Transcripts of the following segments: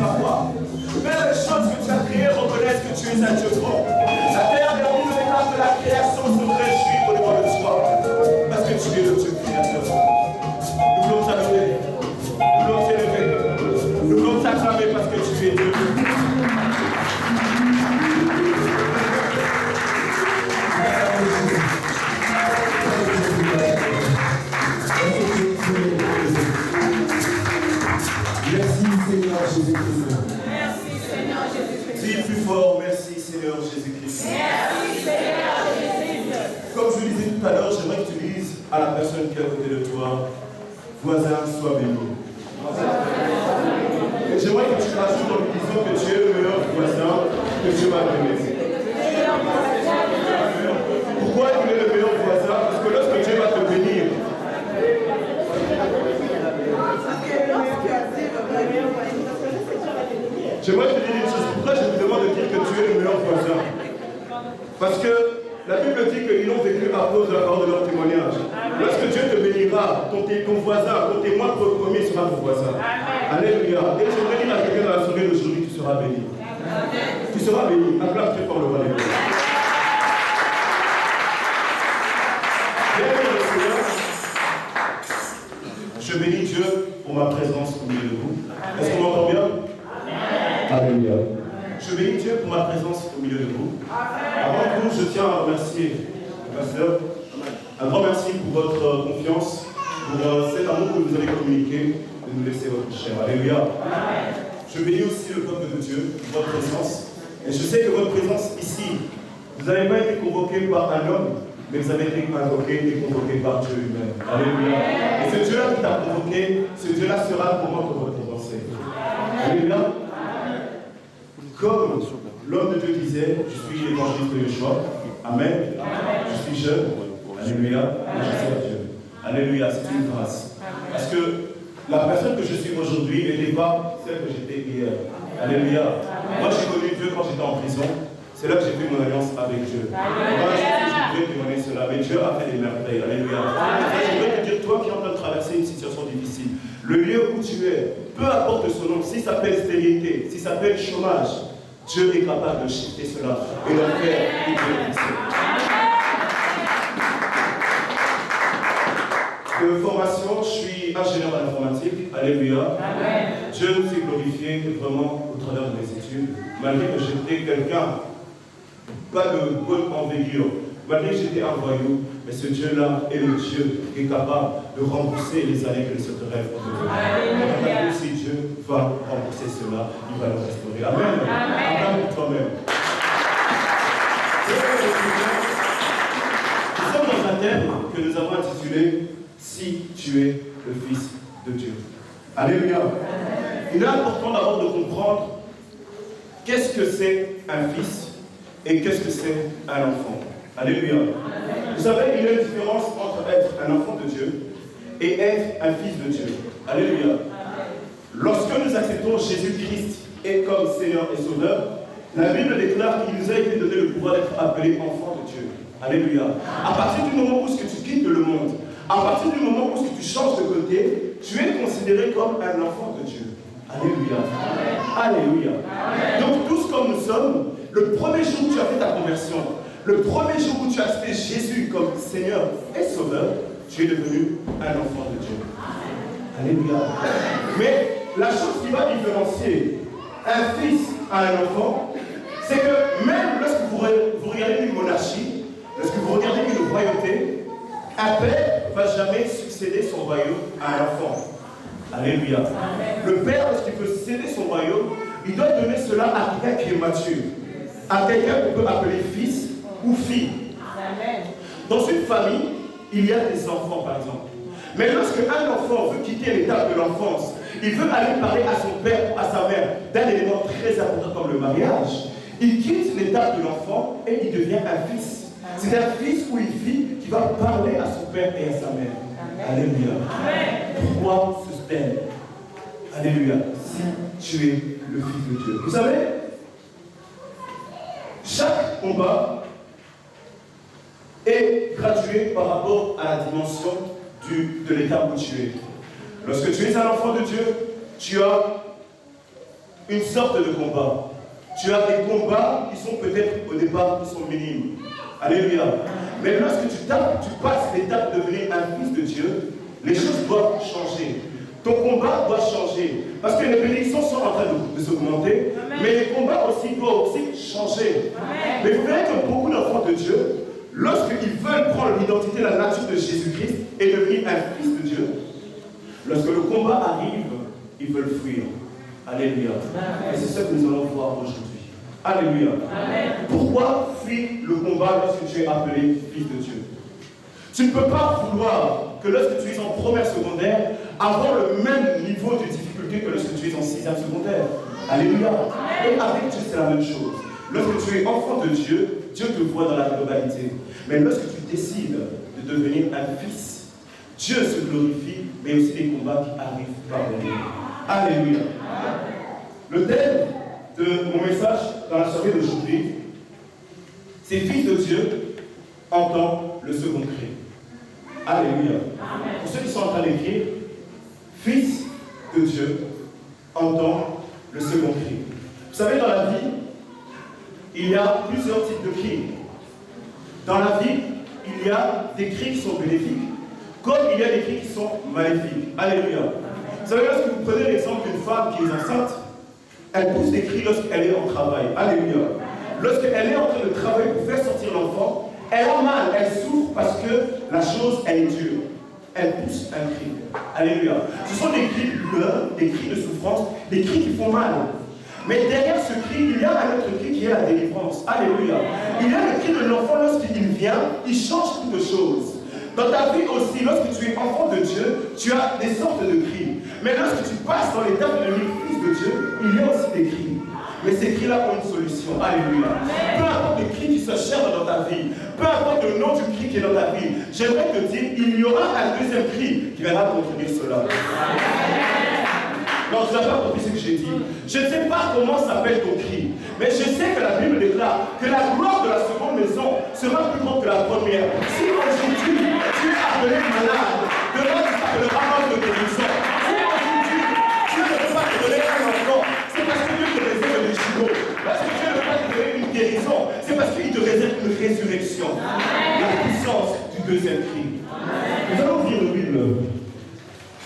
ta foi. Même les choses que tu as créées reconnaissent que tu es un Dieu bon. La terre et la vie de la création se réjouissent au devant de toi. Parce que tu es le Dieu créateur. Nous voulons t'adorer. Nous voulons t'élever. Nous voulons t'acclamer parce que tu es Dieu. Merci Seigneur Jésus-Christ. Dis plus fort, merci Seigneur Jésus-Christ. Merci Seigneur Jésus-Christ. Comme je disais tout à l'heure, j'aimerais que tu dises à la personne qui est à côté de toi, voisin, sois béni. Et j'aimerais que tu rajoutes en lui disant que tu es le meilleur voisin que Dieu m'a donné. Pourquoi il est le meilleur voisin? Parce que lorsque Dieu va te bénir, j'aimerais te dire une chose. Pourquoi je vous demande de dire que tu es le meilleur voisin? Parce que la Bible dit qu'ils ont vécu à cause de la parole de leur témoignage. Lorsque Dieu te bénira, ton voisin, ton témoin premier sera ton voisin. Alléluia. Et j'aimerais dire à quelqu'un dans la soirée d'aujourd'hui, tu seras béni. Tu seras béni. Acclame très fort le roi des gloires. Je bénis Dieu pour ma présence au milieu de vous. Est-ce qu'on m'entend bien? Alléluia. Je bénis Dieu pour ma présence au milieu de vous. Avant tout, je tiens à remercier le pasteur. Un grand merci pour votre confiance, pour cet amour que vous avez communiqué, de nous laisser votre chair. Alléluia. Je bénis aussi le peuple de Dieu, pour votre présence. Et je sais que votre présence ici, vous n'avez pas été convoqué par un homme, mais vous avez été invoqué et convoqué par Dieu lui-même. Alléluia. Et ce Dieu-là qui t'a convoqué, ce Dieu-là sera le moment pour votre pensée. Alléluia. Comme l'homme de Dieu disait, je suis l'évangéliste de Yeshua. Amen. Je suis jeune. Alléluia. Et je sers Dieu. Alléluia. C'est une grâce. Parce que la personne que je suis aujourd'hui n'était pas celle que j'étais hier. Alléluia. Moi, j'ai connu Dieu quand j'étais en prison. C'est là que j'ai fait mon alliance avec Dieu. Moi, je voulais témoigner cela, mais Dieu a fait des merveilles. Alléluia. Je voudrais te dire, toi qui es en train de traverser une situation difficile, le lieu où tu es, peu importe son nom, s'il s'appelle stérilité, s'il s'appelle chômage, Dieu est capable de shifter cela et d'en faire une bénédiction. De formation, je suis ingénieur en informatique. Alléluia. Dieu s'est glorifié vraiment au travers de mes études, malgré que j'étais quelqu'un, pas de bonne envergure, malgré que j'étais un voyou, mais ce Dieu-là est le Dieu qui est capable de rembourser les années que ce rêve de si Dieu va rembourser cela, il va le restaurer. Amen. Amen pour toi-même. Nous sommes dans un thème que nous avons intitulé Si tu es le Fils de Dieu. Alléluia. Il est important d'abord de comprendre qu'est-ce que c'est un fils et qu'est-ce que c'est un enfant. Alléluia. Vous savez, il y a une différence entre être un enfant de Dieu et être un fils de Dieu. Alléluia. Lorsque nous acceptons Jésus-Christ comme Seigneur et Sauveur, la Bible déclare qu'il nous a été donné le pouvoir d'être appelé enfant de Dieu. Alléluia. À partir du moment où tu quittes le monde, à partir du moment où tu changes de côté, tu es considéré comme un enfant de Dieu. Alléluia. Alléluia. Donc tous comme nous sommes, le premier jour où tu as fait ta conversion, le premier jour où tu as accepté Jésus comme Seigneur et Sauveur, tu es devenu un enfant de Dieu. Alléluia. Mais la chose qui va différencier un fils à un enfant, c'est que même lorsque vous regardez une monarchie, lorsque vous regardez une royauté, un père ne va jamais succéder son royaume à un enfant. Alléluia. Le père, lorsqu'il veut céder son royaume, il doit donner cela à quelqu'un qui est mature, à quelqu'un qu'on peut appeler fils ou fille. Dans une famille, il y a des enfants par exemple. Mais lorsque un enfant veut quitter l'étape de l'enfance, il veut aller parler à son père ou à sa mère d'un élément très important comme le mariage, il quitte l'étape de l'enfant et il devient un fils. C'est un fils ou une fille qui va parler à son père et à sa mère. Alléluia. Pourquoi ce thème? Alléluia. Si tu es le Fils de Dieu. Vous savez, chaque combat est gradué par rapport à la dimension de l'état où tu es. Lorsque tu es un enfant de Dieu, tu as une sorte de combat. Tu as des combats qui sont peut-être au départ qui sont minimes. Alléluia. Mais lorsque tu passes l'étape de devenir un fils de Dieu, les choses doivent changer. Ton combat doit changer. Parce que les bénédictions sont en train de s'augmenter, mais les combats aussi doivent aussi changer. Amen. Mais vous verrez que beaucoup d'enfants de Dieu, lorsqu'ils veulent prendre l'identité, la nature de Jésus-Christ et devenir un fils de Dieu, lorsque le combat arrive, ils veulent fuir. Alléluia. Amen. Et c'est ce que nous allons voir aujourd'hui. Alléluia. Amen. Pourquoi fuir le combat lorsque tu es appelé fils de Dieu? Tu ne peux pas vouloir que lorsque tu es en première secondaire, avoir le même niveau de difficulté que lorsque tu es en sixième secondaire. Alléluia. Et avec Dieu, c'est la même chose. Lorsque tu es enfant de Dieu, Dieu te voit dans la globalité. Mais lorsque tu décides de devenir un fils, Dieu se glorifie, mais aussi des combats qui arrivent par lui. Alléluia. Le thème de mon message dans la soirée d'aujourd'hui, c'est fils de Dieu entend le second cri. Alléluia. Amen. Pour ceux qui sont en train d'écrire, fils de Dieu entend le second cri. Vous savez, dans la vie, il y a plusieurs types de cris. Dans la vie, il y a des cris qui sont bénéfiques, comme il y a des cris qui sont maléfiques. Alléluia. Vous savez, lorsque vous prenez l'exemple d'une femme qui est enceinte, elle pousse des cris lorsqu'elle est en travail. Alléluia. Lorsqu'elle est en train de travailler pour faire sortir l'enfant, elle a mal, elle souffre parce que la chose, elle est dure. Elle pousse un cri. Alléluia. Ce sont des cris de douleur, des cris de souffrance, des cris qui font mal. Mais derrière ce cri, il y a un autre cri qui est la délivrance. Alléluia. Il y a le cri de l'enfant lorsqu'il vient, il change toutes choses. Dans ta vie aussi, lorsque tu es enfant de Dieu, tu as des sortes de cris. Mais lorsque tu passes dans l'étape de devenir fils de Dieu, il y a aussi des cris. Mais ces cris-là ont une solution. Alléluia. Peu importe le cri qui se cherche dans ta vie, peu importe le nom du cri qui est dans ta vie, j'aimerais te dire, il y aura un deuxième cri qui viendra contredire cela. Non, tu n'as pas compris ce que j'ai dit. Je ne sais pas comment s'appelle ton cri, mais je sais que la Bible déclare que la gloire de la seconde maison sera plus grande que la première. Si aujourd'hui tu es appelé malade, demain tu t'appelleras homme de guérison. Si aujourd'hui Dieu ne peut pas te donner un enfant, c'est parce que Dieu te réserve des jumeaux. Parce que Dieu ne peut pas te donner une guérison, c'est parce qu'il te réserve une résurrection. La puissance du deuxième cri. Nous allons ouvrir nos Bibles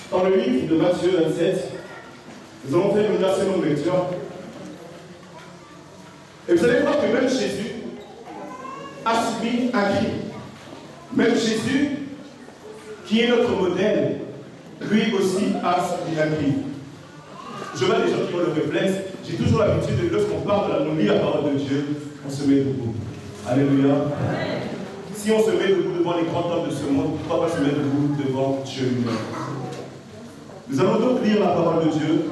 dans le livre de Matthieu 27. Nous allons faire une assez longue lecture. Et vous allez voir que même Jésus a subi un cri. Même Jésus, qui est notre modèle, lui aussi a subi un cri. Je vois des gens qui ont le réflexe. J'ai toujours l'habitude de, lorsqu'on parle, on lit la parole de Dieu, on se met debout. Alléluia. Si on se met debout devant les grands hommes de ce monde, pourquoi pas se mettre debout devant Dieu lui-même? Nous allons donc lire la parole de Dieu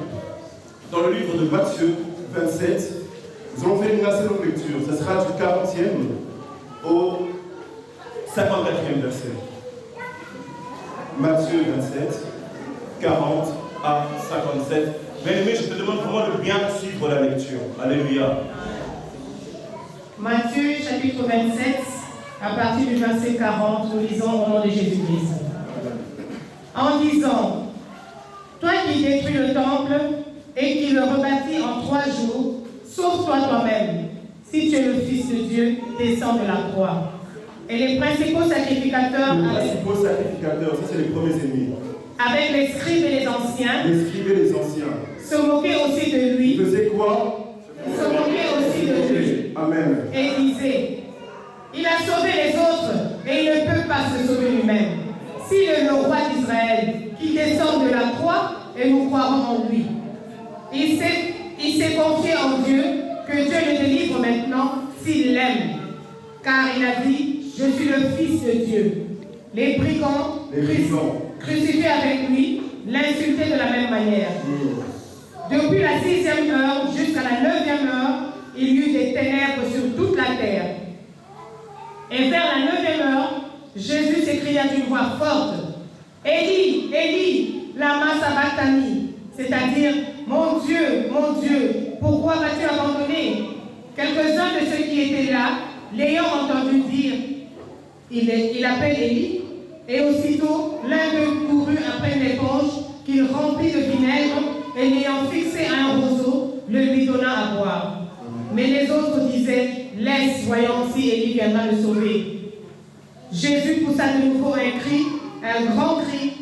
dans le livre de Matthieu 27. Nous allons faire une assez longue lecture. Ce sera du 40e au 54e verset. Matthieu 27, 40 à 57. Bien-aimé, je te demande vraiment de bien suivre la lecture. Alléluia. Matthieu chapitre 27, à partir du verset 40, nous lisons au nom de Jésus-Christ. En disant, toi qui détruis le temple et qui le rebâtis en 3 jours, sauve-toi toi-même. Si tu es le Fils de Dieu, descends de la croix. Et les principaux sacrificateurs, ça c'est les premiers ennemis. Avec les scribes et les anciens, se moquaient aussi de lui. Ils faisaient quoi? Se moquaient aussi de lui. Amen. Et disaient, il a sauvé les autres et il ne peut pas se sauver lui-même. S'il est le roi d'Israël qui descend de la croix, et nous croirons en lui. Il s'est confié en Dieu, que Dieu le délivre maintenant s'il l'aime. Car il a dit, je suis le Fils de Dieu. Les brigands crucifiés avec lui l'insultaient de la même manière. Depuis la 6e heure jusqu'à la 9e heure, il y eut des ténèbres sur toute la terre. Et vers la 9e heure, Jésus s'écria d'une voix forte, Élie, Élie, lama sabachthani, c'est-à-dire, mon Dieu, pourquoi m'as-tu abandonné? Quelques-uns de ceux qui étaient là, l'ayant entendu dire, il appelle Élie, et aussitôt l'un d'eux courut après une éponge qu'il remplit de vinaigre, et l'ayant fixé à un roseau, le disait, laisse, voyons si Élie viendra le sauver. Jésus poussa de nouveau un cri, un grand cri,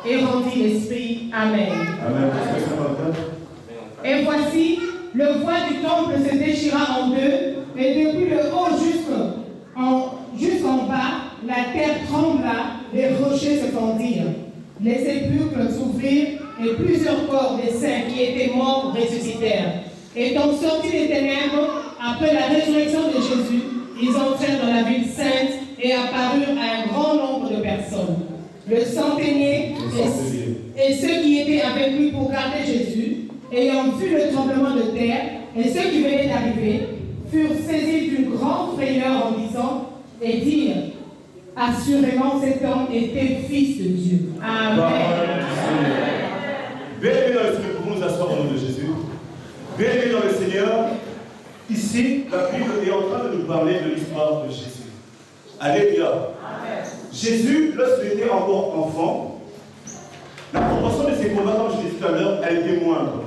et rendit l'esprit. Amen. Amen. Et voici, le voile du temple se déchira en deux, et depuis le haut jusqu'en bas, la terre trembla, les rochers se fendirent. Les sépulcres s'ouvrirent, et plusieurs corps des saints qui étaient morts ressuscitèrent. Étant sortis des ténèbres, après la résurrection de Jésus, ils entrèrent dans la ville sainte et apparurent à un grand nombre de personnes. Le centenier et ceux qui étaient avec lui pour garder Jésus, ayant vu le tremblement de terre et ceux qui venaient d'arriver, furent saisis d'une grande frayeur en disant et dirent, assurément cet homme était fils de Dieu. Amen. Bien-aimés dans le Seigneur, pour nous asseoir au nom de Jésus. Bien-aimés dans le Seigneur, ici, la Bible est en train de nous parler de l'histoire de Jésus. Alléluia. Jésus, lorsqu'il était encore enfant, la proportion de ses combats, comme je l'ai dit tout à l'heure, elle était moindre.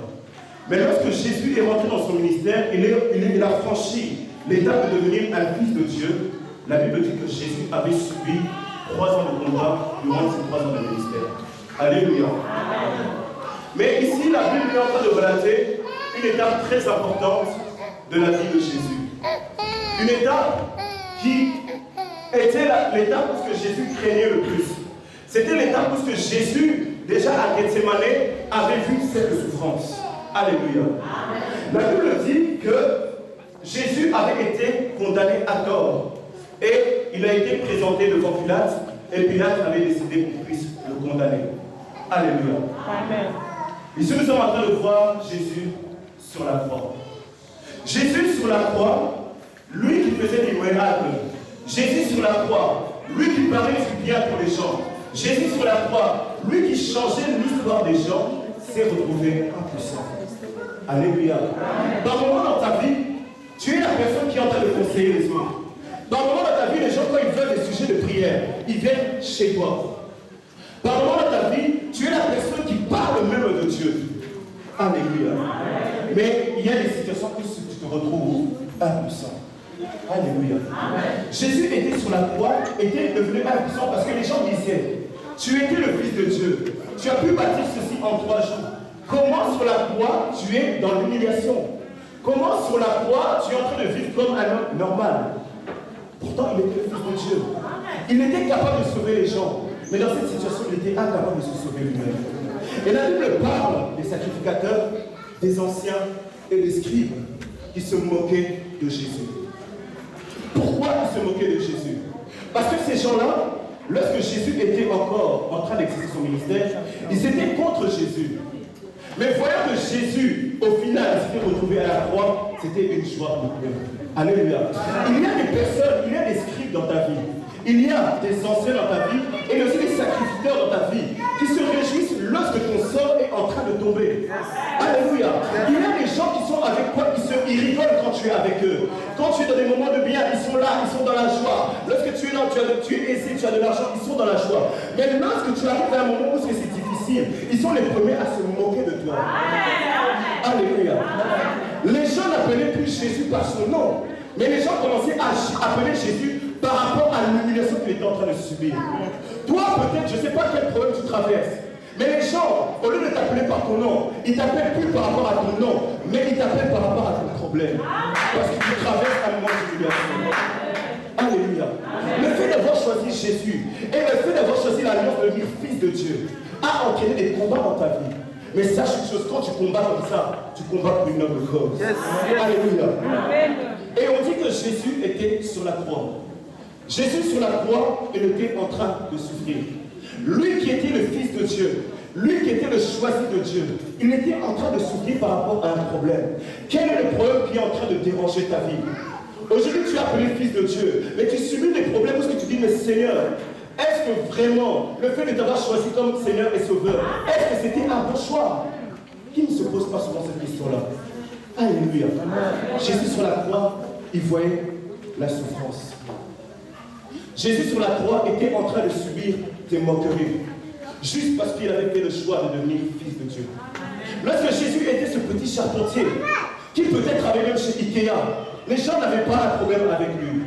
Mais lorsque Jésus est rentré dans son ministère, il a franchi l'étape de devenir un fils de Dieu. La Bible dit que Jésus avait subi 3 ans de combat durant ces 3 ans de ministère. Alléluia. Mais ici, la Bible est en train de relater une étape très importante de la vie de Jésus. Une étape qui était l'étape où Jésus craignait le plus. C'était l'étape où Jésus, déjà à Gethsemane, avait vu cette souffrance. Alléluia. La Bible dit que Jésus avait été condamné à tort. Et il a été présenté devant Pilate. Et Pilate avait décidé qu'on puisse le condamner. Alléluia. Amen. Ici, nous sommes en train de voir Jésus sur la croix. Jésus sur la croix, lui qui faisait des miracles. Jésus sur la croix, lui qui parlait du bien pour les gens. Jésus sur la croix, lui qui changeait l'histoire des gens, s'est retrouvé impuissant. Alléluia. Par moment dans ta vie, tu es la personne qui est en train de conseiller les autres. Par moment dans ta vie, les gens, quand ils veulent des sujets de prière, ils viennent chez toi. Par moment dans ta vie, tu es la personne qui parle même de Dieu. Alléluia. Mais il y a des situations où tu te retrouves impuissant. Alléluia. Jésus était sur la croix, était devenu impuissant parce que les gens disaient, tu étais le Fils de Dieu. Tu as pu bâtir ceci en 3 jours. Comment sur la croix tu es dans l'humiliation? Comment sur la croix tu es en train de vivre comme un homme normal? Pourtant, il était le Fils de Dieu. Il était capable de sauver les gens. Mais dans cette situation, il était incapable de se sauver lui-même. Et la Bible parle des sacrificateurs, des anciens et des scribes qui se moquaient de Jésus. Pourquoi ils se moquaient de Jésus? Parce que ces gens-là, lorsque Jésus était encore en train d'exercer son ministère, ils étaient contre Jésus. Mais voyant que Jésus, au final, s'était retrouvé à la croix, c'était une joie pour eux. Alléluia. Il y a des personnes, il y a des scribes dans ta vie. Il y a des anciens dans ta vie et aussi des sacrificateurs dans ta vie qui se réjouissent lorsque ton sort est en train de tomber. Alléluia. Il y a des gens qui sont avec toi, ils rigolent quand tu es avec eux. Quand tu es dans des moments de bien, ils sont là, ils sont dans la joie. Lorsque tu es là, tu es aisé, tu as de l'argent, ils sont dans la joie. Mais lorsque tu arrives à un moment où c'est difficile, ils sont les premiers à se moquer de toi. Alléluia. Les gens n'appelaient plus Jésus par son nom, mais les gens commençaient à appeler Jésus par rapport à l'humiliation qu'il était en train de subir. Toi, peut-être, je ne sais pas quel problème tu traverses, mais les gens, au lieu de t'appeler par ton nom, ils ne t'appellent plus par rapport à ton nom, mais ils t'appellent par rapport à ton problème. Parce que tu traverses un moment d'humiliation. Alléluia. Le fait d'avoir choisi Jésus et le fait d'avoir choisi l'alliance de devenir fils de Dieu a entraîné des combats dans ta vie. Mais sache une chose, quand tu combats comme ça, tu combats pour une noble cause. Alléluia. Et on dit que Jésus était sur la croix. Jésus sur la croix, il était en train de souffrir. Lui qui était le Fils de Dieu, lui qui était le choisi de Dieu, il était en train de souffrir par rapport à un problème. Quel est le problème qui est en train de déranger ta vie? Aujourd'hui, tu es appelé Fils de Dieu, mais tu subis des problèmes où tu dis, mais Seigneur, est-ce que vraiment, le fait de t'avoir choisi comme Seigneur et Sauveur, est-ce que c'était un bon choix? Qui ne se pose pas souvent cette question-là? Alléluia. Jésus sur la croix, il voyait la souffrance. Jésus sur la croix était en train de subir des moqueries, juste parce qu'il avait fait le choix de devenir fils de Dieu. Lorsque Jésus était ce petit charpentier, qui peut-être avait même chez Ikea Les gens n'avaient pas un problème avec lui.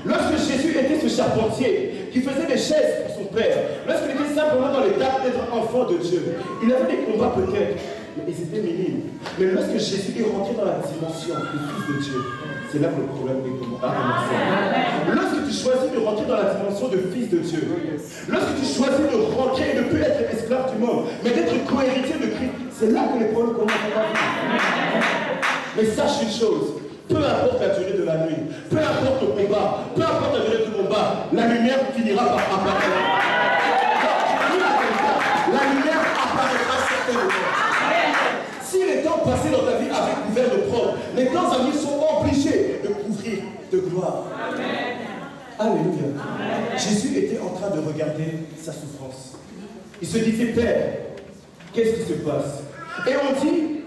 Lorsque Jésus était ce charpentier qui faisait des chaises pour son père, lorsqu'il était simplement dans l'état d'être enfant de Dieu, il avait des combats peut-être, mais ils étaient minimes. Mais lorsque Jésus est rentré dans la dimension du Fils de Dieu, c'est là que le problème est commencé. Lorsque tu choisis de rentrer dans la dimension de Fils de Dieu, lorsque tu choisis de rentrer et de ne plus être esclave du monde, mais d'être cohéritier de Christ, c'est là que les problèmes commencent à arriver. Mais sache une chose, peu importe la durée de la nuit, peu importe le combat, peu importe la durée du combat, la lumière finira par apparaître. La lumière apparaîtra certainement. Si les temps passés dans ta vie avec couvert de preuves, les temps à venir sont obligés de couvrir de gloire. Amen. Alléluia. Amen. Jésus était en train de regarder sa souffrance. Il se disait, Père, qu'est-ce qui se passe? Et on dit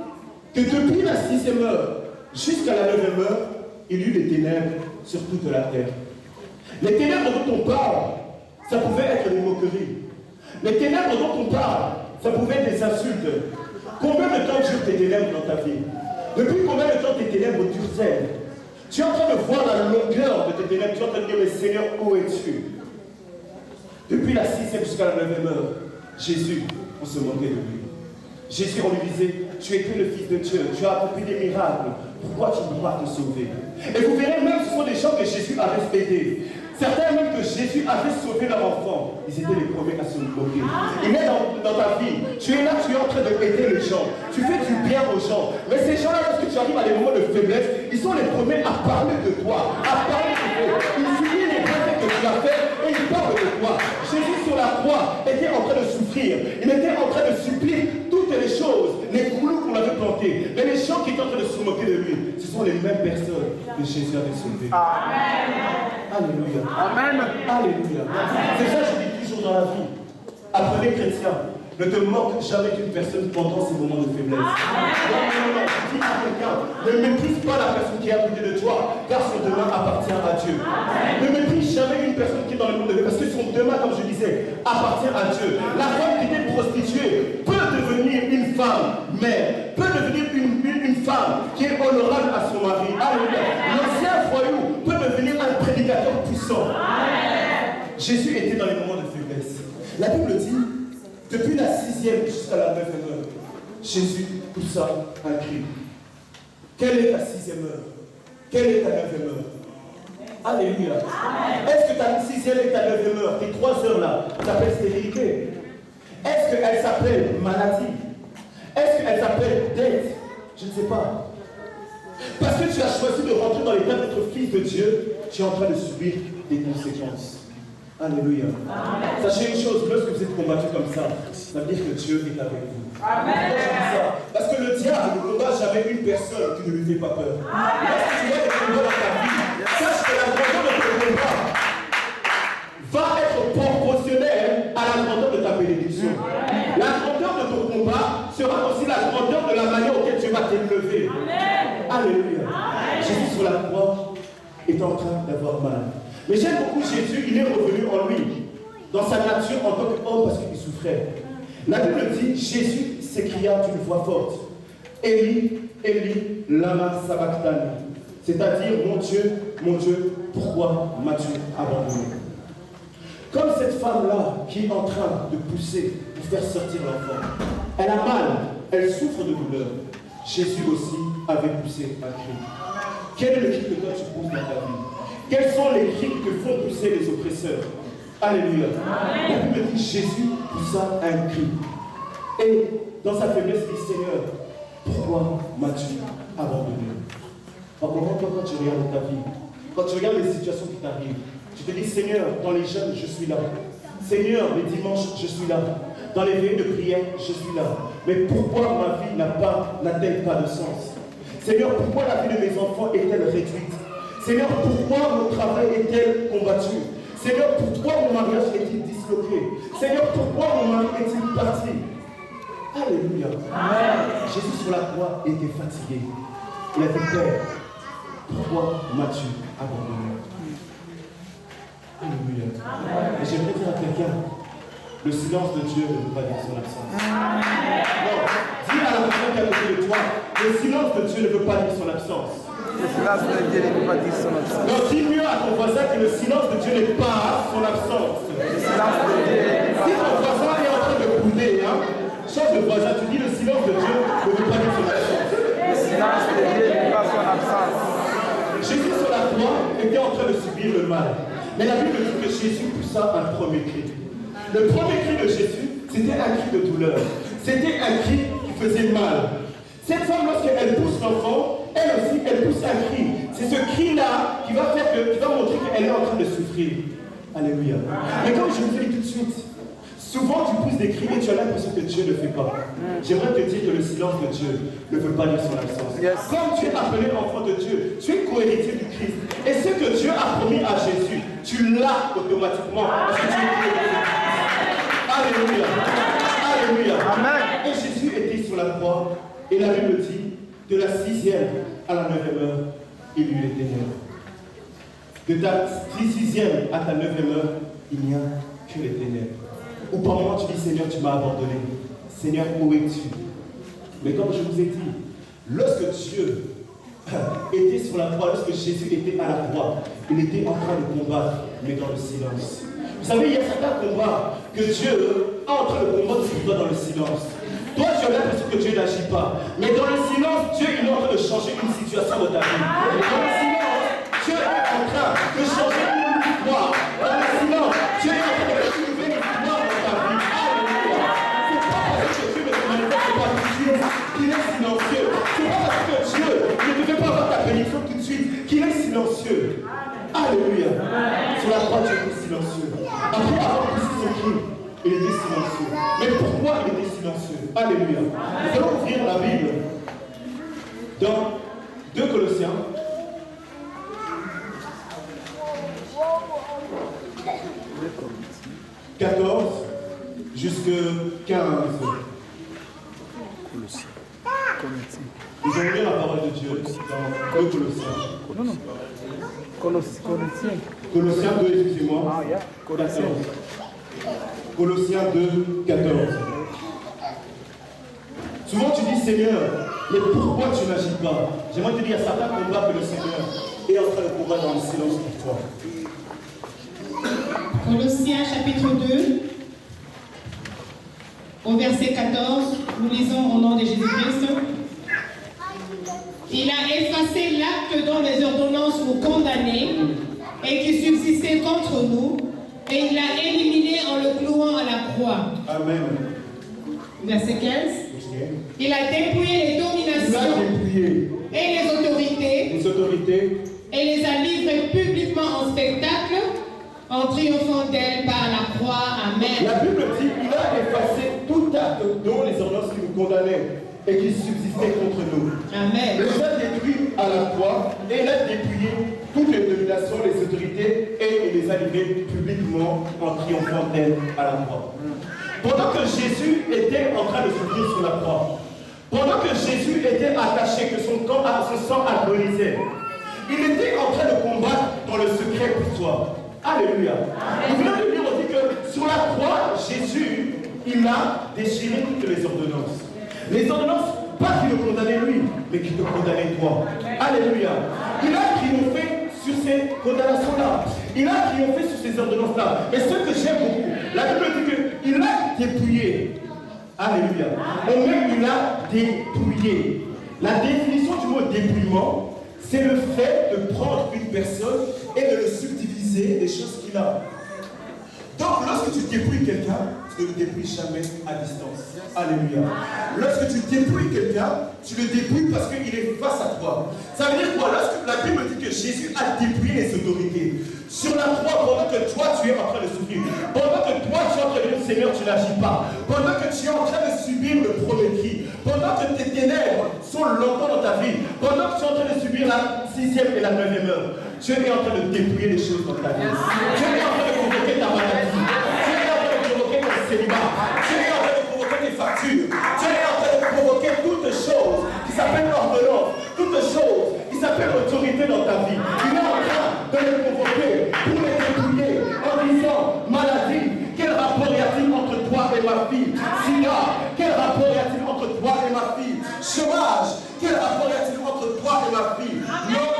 que depuis la 6e heure jusqu'à la 9e heure, il y eut des ténèbres sur toute la terre. Les ténèbres dont on parle, ça pouvait être des moqueries. Les ténèbres dont on parle, ça pouvait être des insultes. Combien de temps durent tes ténèbres dans ta vie? Depuis combien de temps tes ténèbres durent-elles? Tu es en train de voir la longueur de tes ténèbres. Tu es en train de dire, mais Seigneur, où es-tu? Depuis la 6e jusqu'à la 9e heure, Jésus, on se moquait de lui. Jésus, on lui disait, tu es que le Fils de Dieu, tu as accompli des miracles, pourquoi tu ne peux pas te sauver? Et vous verrez même, ce sont des gens que Jésus avait aidés. Certains même que Jésus avait sauvé leur enfant, ils étaient les premiers à se moquer. Il est dans ta vie, tu es là, tu es en train d'aider les gens, tu fais du bien aux gens. Mais ces gens-là, lorsque tu arrives à des moments de faiblesse, ils sont les premiers à parler de toi, à parler de toi. Ils soulignent les bienfaits que tu as fait et ils parlent de toi. Jésus sur la croix était en train de souffrir, il était en train de supplier toutes les choses, les clous qu'on avait plantés. Mais les gens qui étaient en train de se moquer de lui, ce sont les mêmes personnes que Jésus avait sauvées. Alléluia. Amen. Alléluia. C'est ça que je dis toujours dans la vie. Apprenez chrétien, ne te moque jamais d'une personne pendant ces moments de faiblesse. Non. Dis à quelqu'un, ne méprise pas la personne qui est à côté de toi, car son demain appartient à Dieu. Ne méprise jamais une personne qui est dans le monde de Dieu, parce que son demain, comme je disais, appartient à Dieu. La femme qui était prostituée peut devenir une femme mère, peut devenir une femme qui est honorable à son mari. Alléluia. L'ancien voyou peut devenir un prédicateur puissant. Jésus était dans les moments de faiblesse. La Bible dit, depuis la 6e jusqu'à la 9e heure, Jésus poussa un cri. Quelle est ta 6e heure? Quelle est ta 9e heure? Alléluia. Est-ce que ta 6e et ta 9e heure, tes 3 heures là, s'appellent stérilité? Est-ce qu'elle s'appelle maladie? Est-ce qu'elle s'appelle dette? Je ne sais pas. Parce que tu as choisi de rentrer dans l'état d'être fils de Dieu, tu es en train de subir des conséquences. Alléluia. Amen. Sachez une chose, lorsque vous êtes combattu comme ça veut dire que Dieu est avec vous. Amen. Je dis ça, parce que le diable ne combat jamais une personne qui ne lui fait pas peur. Amen. Lorsque tu as des combats dans ta vie, sache que la grandeur de ton combat va être proportionnelle à la grandeur de ta bénédiction. Amen. La grandeur de ton combat sera aussi la grandeur de la manière auquel tu vas t'élever. Alléluia. Jésus sur la croix est en train d'avoir mal. Mais j'aime beaucoup Jésus, il est revenu en lui, dans sa nature en tant qu'homme parce qu'il souffrait. La Bible dit, Jésus s'écria d'une voix forte, Élie, Élie, lama sabachthani. C'est-à-dire, mon Dieu, pourquoi m'as-tu abandonné? Comme cette femme-là qui est en train de pousser pour faire sortir l'enfant, elle a mal, elle souffre de douleur. Jésus aussi avait poussé un cri. Quel est le cri que toi tu pousses dans ta vie? Quels sont les cris qui te font pousser les oppresseurs? Alléluia. La Bible dit Jésus poussa un cri. Et dans sa faiblesse, il dit Seigneur, pourquoi m'as-tu abandonné? Par contre, toi, quand tu regardes ta vie, quand tu regardes les situations qui t'arrivent, tu te dis Seigneur, dans les jeûnes, je suis là. Seigneur, les dimanches, je suis là. Dans les veillées de prière, je suis là. Mais pourquoi ma vie n'a-t-elle pas de sens? Seigneur, pourquoi la vie de mes enfants est-elle réduite? Seigneur, pourquoi mon travail est-il combattu? Seigneur, pourquoi mon mariage est-il disloqué? Seigneur, pourquoi mon mari est-il parti? Alléluia. Amen. Jésus sur la croix était fatigué. Il a dit, Père, pourquoi m'as-tu abandonné? Alléluia. Et j'aimerais dire à quelqu'un, le silence de Dieu ne veut pas dire son absence. Amen. Non, dis à la personne qui est à côté de toi, le silence de Dieu ne veut pas dire son absence. Le silence de Dieu ne peut pas dire son absence. Donc dis mieux à ton voisin que le silence de Dieu n'est pas son absence. Le silence de Dieu n'est Si pas ton voisin est en train de bouder, change de voisin, tu dis le silence de Dieu ne veut pas dire son absence. le silence de Dieu n'est pas son absence. Jésus sur la croix était en train de subir le mal. Mais la Bible dit que Jésus poussa un premier cri. Le premier cri de Jésus, c'était un cri de douleur. C'était un cri qui faisait mal. Cette femme, lorsqu'elle pousse l'enfant, elle aussi, elle pousse un cri. C'est ce cri-là qui va montrer qu'elle est en train de souffrir. Alléluia. Mais comme je vous ai dit tout de suite, souvent tu pousses des cris et tu as l'impression que Dieu ne fait pas. J'aimerais te dire que le silence de Dieu ne veut pas dire son absence. Yes. Comme tu es appelé enfant de Dieu, tu es co-héritier du Christ. Et ce que Dieu a promis à Jésus, tu l'as automatiquement. Parce que tu es co-héritier du Christ. Alléluia. Alléluia. Amen. Et Jésus était sur la croix. Et la Bible dit, de la 6e à la 9e heure, il y eut les ténèbres. De ta 6e à ta 9e heure, il n'y a que les ténèbres. Ou par moment tu dis, Seigneur, tu m'as abandonné. Seigneur, où es-tu? Mais comme je vous ai dit, lorsque Dieu était sur la croix, lorsque Jésus était à la croix, il était en train de combattre, mais dans le silence. Vous savez, il y a certains combats que Dieu est en train de combattre pour toi dans le silence. Toi, tu as l'impression que Dieu n'agit pas. Mais dans le silence, Dieu il est en train de changer une situation de ta vie. Dans le silence, Dieu est en train de changer une victoire. Dans le silence, Dieu est en train de trouver une victoire dans ta vie. Alléluia. C'est pas parce que Dieu ne te manifeste pas tout de suite qu'il est silencieux. C'est pas parce que Dieu ne te fait pas avoir ta bénédiction tout de suite qu'il est silencieux. Alléluia. Sur la croix, Dieu est silencieux. Après avoir poussé son cri, il était silencieux. Mais pourquoi il était silencieux? Alléluia. Nous allons ouvrir la Bible dans 2 Colossiens. « 14 jusqu'à 15. Nous allons lire la parole de Dieu dans 2 Colossiens. Non. Colossiens. Colossiens 2, excusez-moi. Ah, yeah. Colossiens. 14. Colossiens 2, 14. Souvent tu dis, Seigneur, mais pourquoi tu n'agis pas? J'aimerais te dire, il y a certains combats que le Seigneur est en train de combattre dans le silence pour toi. Colossiens chapitre 2, au verset 14, nous lisons au nom de Jésus-Christ. Il a effacé l'acte dont les ordonnances nous condamnaient et qui subsistait contre nous, et il l'a éliminé en le clouant à la croix. Amen. Verset 15. Il a dépouillé les dominations et les autorités et les a livrées publiquement en spectacle en triomphant d'elle par la croix. Amen. La Bible dit qu'il a effacé tout acte dont les ordonnances qui nous condamnaient et qui subsistaient contre nous. Amen. Il les a détruits à la croix et il a dépouillé toutes les dominations, les autorités et il les a livrées publiquement en triomphant d'elle à la croix. Pendant que Jésus était en train de souffrir sur la croix, pendant que Jésus était attaché, que son sang agonisait, il était en train de combattre dans le secret pour toi. Alléluia. Nous venons de lire aussi que sur la croix, Jésus, il a déchiré toutes les ordonnances. Les ordonnances, pas qui le condamnaient lui, mais qui te condamnaient toi. Alléluia. Il a triomphé sur ces condamnations-là. Il a triomphé sur ces ordonnances-là. Et ce que j'aime beaucoup, la Bible dit qu'il a dépouillé. Alléluia. Au même, il a dépouillé. La définition du mot dépouillement, c'est le fait de prendre une personne et de le subdiviser des choses qu'il a. Donc, lorsque tu dépouilles quelqu'un, tu ne le dépouilles jamais à distance. Alléluia. Lorsque tu dépouilles quelqu'un, tu le dépouilles parce qu'il est face à toi. Ça veut dire quoi? Lorsque la Bible dit que Jésus a dépouillé les autorités, sur la croix, pendant que toi tu es en train de souffrir, pendant que toi tu es en train de dire Seigneur, tu n'agis pas, pendant que tu es en train de subir le premier cri, pendant que tes ténèbres sont longtemps dans ta vie, pendant que tu es en train de subir la 6e et la 9e heure, Dieu est en train de dépouiller les choses dans ta vie. Dieu est en train de provoquer ta maladie. Dieu est en train de provoquer ton célibat. Dieu est en train de provoquer tes factures. Dieu est en train de provoquer toutes choses qui s'appellent ordonnance, toutes choses qui s'appellent autorité dans ta vie. Il est en train de les provoquer pour les dépouiller en disant maladie, quel rapport y a-t-il entre toi et ma fille? Sida, quel rapport y a-t-il entre toi et ma fille? Chômage, quel rapport y a-t-il entre toi et ma fille? Non.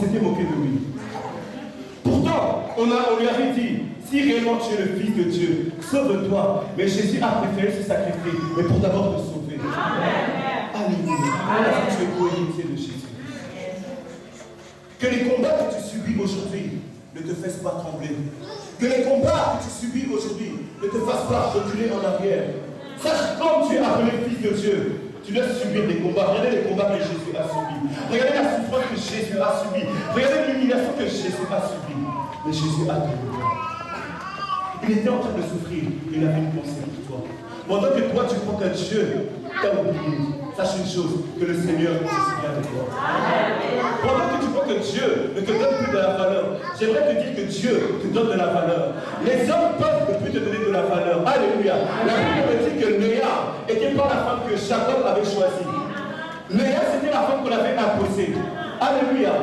s'était moqué de lui. Pourtant, on lui avait dit, si réellement tu es le Fils de Dieu, sauve-toi. Mais Jésus a préféré se sacrifier, mais pour d'abord te sauver. Alléluia. Parce que tu es co-héritier de Jésus. Que les combats que tu subis aujourd'hui ne te fassent pas trembler. Que les combats que tu subis aujourd'hui ne te fassent pas reculer en arrière. Sache, comme tu es appelé Fils de Dieu, tu dois subir des combats. Regardez les combats que Jésus a subis. Regardez la souffrance que Jésus a subie. Regardez l'humiliation que Jésus a subie. Mais Jésus a tenu. Il était en train de souffrir. Il avait une pensée pour toi. Pendant que toi, tu crois que Dieu t'a oublié, sache une chose, que le Seigneur se souvient de toi. Pendant que tu crois que Dieu ne te donne plus de la valeur, j'aimerais te dire que Dieu te donne de la valeur. Les hommes peuvent ne plus te donner de la valeur. Alléluia. La Bible me dit que Léa n'était pas la femme que Jacob avait choisie. Léa, c'était la femme qu'on avait imposée. Alléluia.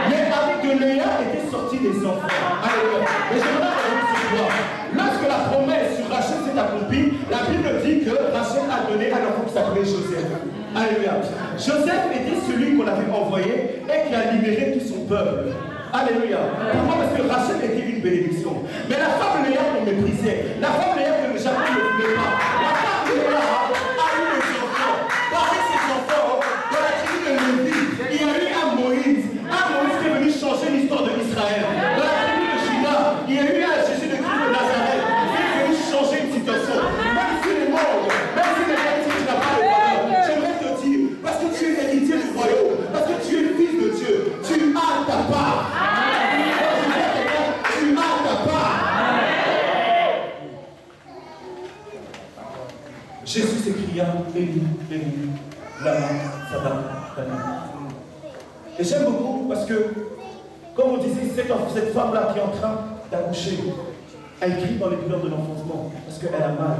Mais avec de Léa étaient sortis des enfants. Alléluia. Et j'aimerais dire ce soir, lorsque la promesse sur Rachel s'est accomplie, la Bible dit que Rachel a donné un enfant qui s'appelait Joseph. Alléluia. Joseph était celui qu'on avait envoyé et qui a libéré tout son peuple. Alléluia. Pourquoi? Parce que Rachel était une bénédiction. Mais la femme Léa qu'on méprisait, la femme Léa que Jacob ne voulait pas, la femme Léa a eu des enfants. Parmi ses enfants, dans la tribu de Lévi, il y a eu un Moïse qui est venu changer l'histoire de Israël. Dans la tribu de Juda, il y a eu un Jésus de Christ de Nazareth qui est venu changer une situation. Même si le monde, même si les gens disent que tu n'as pas de valeur, j'aimerais te dire, parce que tu es héritier du royaume, parce que tu es le Fils de Dieu, tu as ta part. Tu as ta part. Jésus s'écria, Élie, Élie, lama sabachthani. Et j'aime beaucoup parce que, comme on disait, cette femme-là qui est en train d'accoucher, elle crie dans les douleurs de l'enfantement parce qu'elle a mal.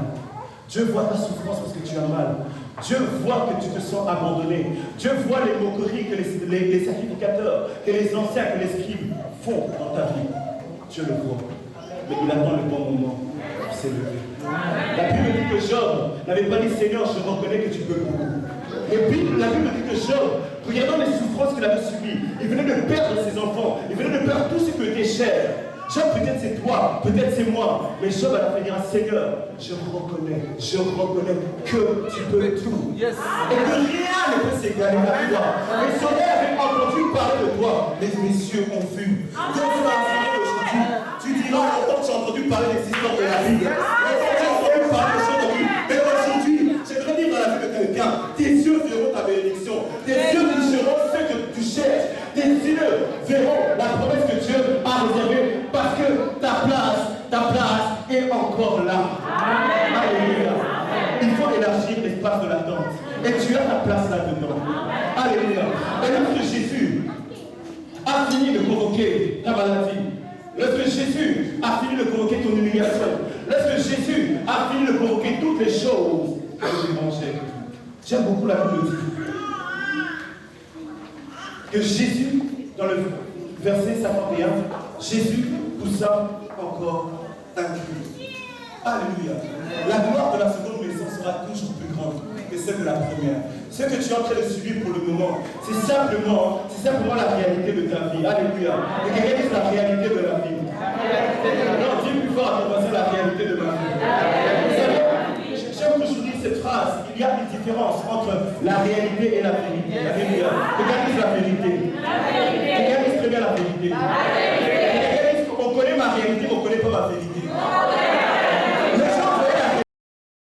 Dieu voit ta souffrance parce que tu as mal. Dieu voit que tu te sens abandonné. Dieu voit les moqueries que les sacrificateurs, que les anciens, que les scribes font dans ta vie. Dieu le voit. Mais il attend le bon moment pour s'élever. La Bible dit que Job n'avait pas dit Seigneur, je reconnais que tu peux beaucoup. Et puis la Bible dit que Job, regardant les souffrances qu'il avait subies, il venait de perdre ses enfants, il venait de perdre tout ce qui était cher. Job, peut-être c'est toi, peut-être c'est moi, mais Job a fait dire Seigneur, je reconnais que tu peux tout. Yes. Et que rien ne peut s'égaler à toi. Les soldats avaient entendu parler de toi, les messieurs ont vu. Dieu te va enseigner aujourd'hui. Tu diras longtemps que tu as entendu parler des histoires de la Bible. Longtemps que tu as entendu parler des choses de la Bible. Mais aujourd'hui, j'aimerais dire dans la vie de quelqu'un, tes yeux verront ta bénédiction. Tes yeux verront ce que tu cherches. Tes yeux verront la promesse que Dieu a réservée parce que ta place est encore là. Amen. Alléluia. Il faut élargir l'espace de l'attente. Et tu as ta place là-dedans. Alléluia. Et lorsque Jésus a fini de provoquer ta maladie, lorsque Jésus a fini de provoquer ton humiliation, lorsque Jésus a fini de provoquer toutes les choses que tu mangeais, j'aime beaucoup la Bible dit que Jésus, dans le verset 51, Jésus poussa encore un cri. Alléluia. La gloire de la seconde naissance sera toujours plus grande que celle de la première. Ce que tu es en train de subir pour le moment, c'est simplement la réalité de ta vie. Alléluia. Et quelqu'un dit la réalité de la vie. Non, dis plus fort à ton voisin la réalité de ma vie. Vous savez, j'aime toujours dire cette phrase. Il y a une différence entre la réalité et la vérité. Alléluia. Quelqu'un dit la vérité. Quelqu'un dit très bien la vérité.